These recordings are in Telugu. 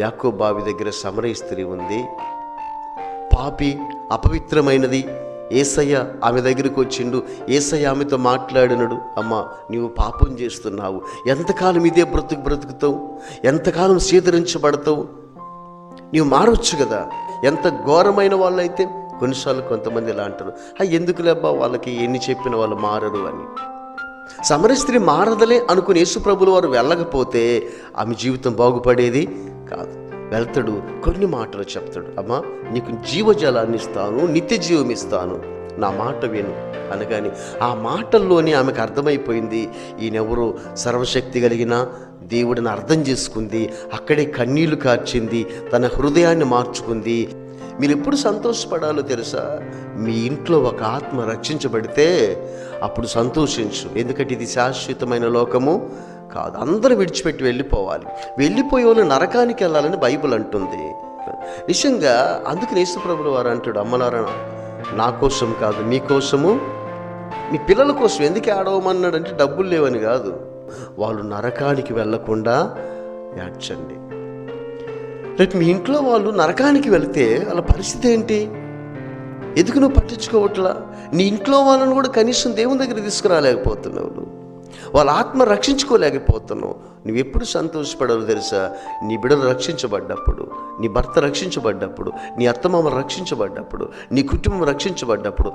యాకోబు బావి దగ్గర సమరయ స్త్రీ ఉంది, పాపి, అపవిత్రమైనది. యేసయ్య ఆమె దగ్గరికి వచ్చిండు. యేసయ్య ఆమెతో మాట్లాడినడు, అమ్మ నీవు పాపం చేస్తున్నావు, ఎంతకాలం ఇదే బ్రతుకుతావు, ఎంతకాలం సీదరించబడతావు, నీవు మారవచ్చు కదా. ఎంత ఘోరమైన వాళ్ళైతే కొన్నిసార్లు కొంతమంది ఇలా అంటారు, ఎందుకులేబ్బా వాళ్ళకి ఎన్ని చెప్పిన వాళ్ళు మారరు అని. సమరయ స్త్రీ మారదలే అనుకుని యేసుప్రభుల వారు వెళ్ళకపోతే ఆమె జీవితం బాగుపడేది కాదు. వెళ్తాడు, కొన్ని మాటలు చెప్తాడు, అమ్మా నీకు జీవజలాన్ని ఇస్తాను, నిత్య జీవం ఇస్తాను, నా మాట విను అనగాని ఆ మాటల్లోనే ఆమెకు అర్థమైపోయింది, ఈయనెవరో సర్వశక్తి కలిగిన దేవుడిని అర్థం చేసుకుంది. అక్కడే కన్నీళ్లు కార్చింది, తన హృదయాన్ని మార్చుకుంది. మీరు ఎప్పుడు సంతోషపడాలో తెలుసా? మీ ఇంట్లో ఒక ఆత్మ రక్షించబడితే అప్పుడు సంతోషించు. ఎందుకంటే ఇది శాశ్వతమైన లోకము కాదు, అందరూ విడిచిపెట్టి వెళ్ళిపోవాలి. వెళ్ళిపోయే వాళ్ళు నరకానికి వెళ్ళాలని బైబిల్ అంటుంది. నిజంగా అందుకని యేసుప్రభుల వారు అంటాడు, అమ్మలారా నా కోసం కాదు, మీకోసము, మీ పిల్లల కోసం ఎందుకు ఆడవమన్నాడు అంటే డబ్బులు లేవని కాదు, వాళ్ళు నరకానికి వెళ్ళకుండా ఏడ్చండి. రేపు మీ ఇంట్లో వాళ్ళు నరకానికి వెళితే వాళ్ళ పరిస్థితి ఏంటి? ఎందుకు నువ్వు పట్టించుకోవట్లా? నీ ఇంట్లో వాళ్ళని కూడా కనీసం దేవుని దగ్గర తీసుకురాలేకపోతున్నావు, వాళ్ళ ఆత్మ రక్షించుకోలేకపోతున్నావు. నువ్వు ఎప్పుడు సంతోషపడాలో తెలుసా? నీ బిడ్డలు రక్షించబడ్డప్పుడు, నీ భర్త రక్షించబడ్డప్పుడు, నీ అత్తమామ రక్షించబడ్డప్పుడు, నీ కుటుంబం రక్షించబడ్డప్పుడు.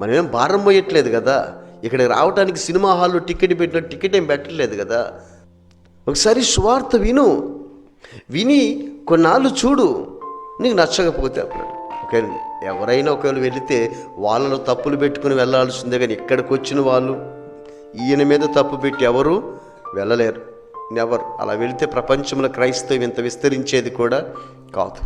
మనమేం భారం పోయట్లేదు కదా, ఇక్కడ రావడానికి సినిమా హాల్లో టికెట్ పెట్టిన టికెట్ ఏం పెట్టలేదు కదా. ఒకసారి సువార్త విని కొన్నాళ్ళు చూడు, నీకు నచ్చకపోతే అప్పుడు ఓకే. ఎవరైనా ఒకవేళ వెళితే వాళ్ళలో తప్పులు పెట్టుకుని వెళ్ళాల్సిందే, కానీ ఇక్కడికి వచ్చిన వాళ్ళు ఈయన మీద తప్పు పెట్టి ఎవరు వెళ్ళలేరు, నెవర్. అలా వెళితే ప్రపంచంలో క్రైస్తవం ఇంత విస్తరించేది కూడా కాదు.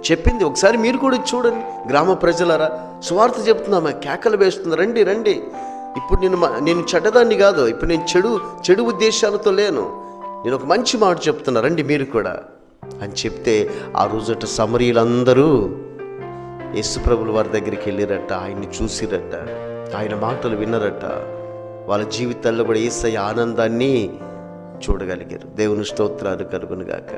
చెప్పింది ఒకసారి మీరు కూడా చూడండి. గ్రామ ప్రజలారా, సువార్త చెప్తున్నామా, కేకలు వేస్తుంది, రండి రండి. ఇప్పుడు నేను చెడ్డదాన్ని కాదు, ఇప్పుడు నేను చెడు ఉద్దేశాలతో లేను, నేను ఒక మంచి మాట చెప్తున్నా, రండి మీరు కూడా అని చెప్తే ఆ రోజట సమరీయులందరూ యేసుప్రభుల వారి దగ్గరికి వెళ్ళిరట, ఆయన్ని చూసిరట, ఆయన మాటలు విన్నరట. వాళ్ళ జీవితాల్లో కూడా యేసయ్య ఆనందాన్ని చూడగలిగారు. దేవుని స్తోత్రాలు కలుగునుగాక.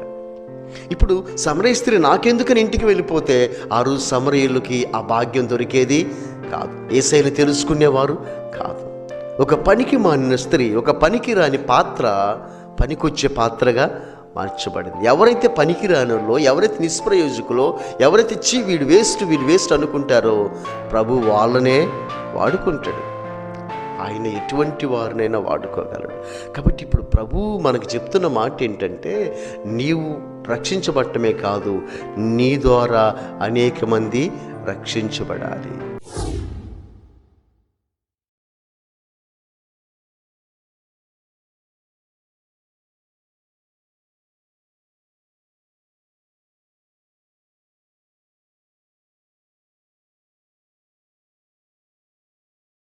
ఇప్పుడు సమరయ స్త్రీ నాకెందుకని ఇంటికి వెళ్ళిపోతే ఆ రోజు సమరయులకి ఆ భాగ్యం దొరికేది కాదు, యేసయ్యను తెలుసుకునేవారు కాదు. ఒక పనికి మానిన స్త్రీ, ఒక పనికి రాని పాత్ర పనికొచ్చే పాత్రగా మార్చబడింది. ఎవరైతే పనికి రానోళ్ళో, ఎవరైతే నిష్ప్రయోజకులో, ఎవరైతే వీడు వేస్ట్ అనుకుంటారో ప్రభు వాళ్ళనే వాడుకుంటాడు. ఆయన ఎటువంటి వారినైనా వాడుకోగలడు. కాబట్టి ఇప్పుడు ప్రభు మనకు చెప్తున్న మాట ఏంటంటే, నీవు రక్షించబడటమే కాదు, నీ ద్వారా అనేక మంది రక్షించబడాలి.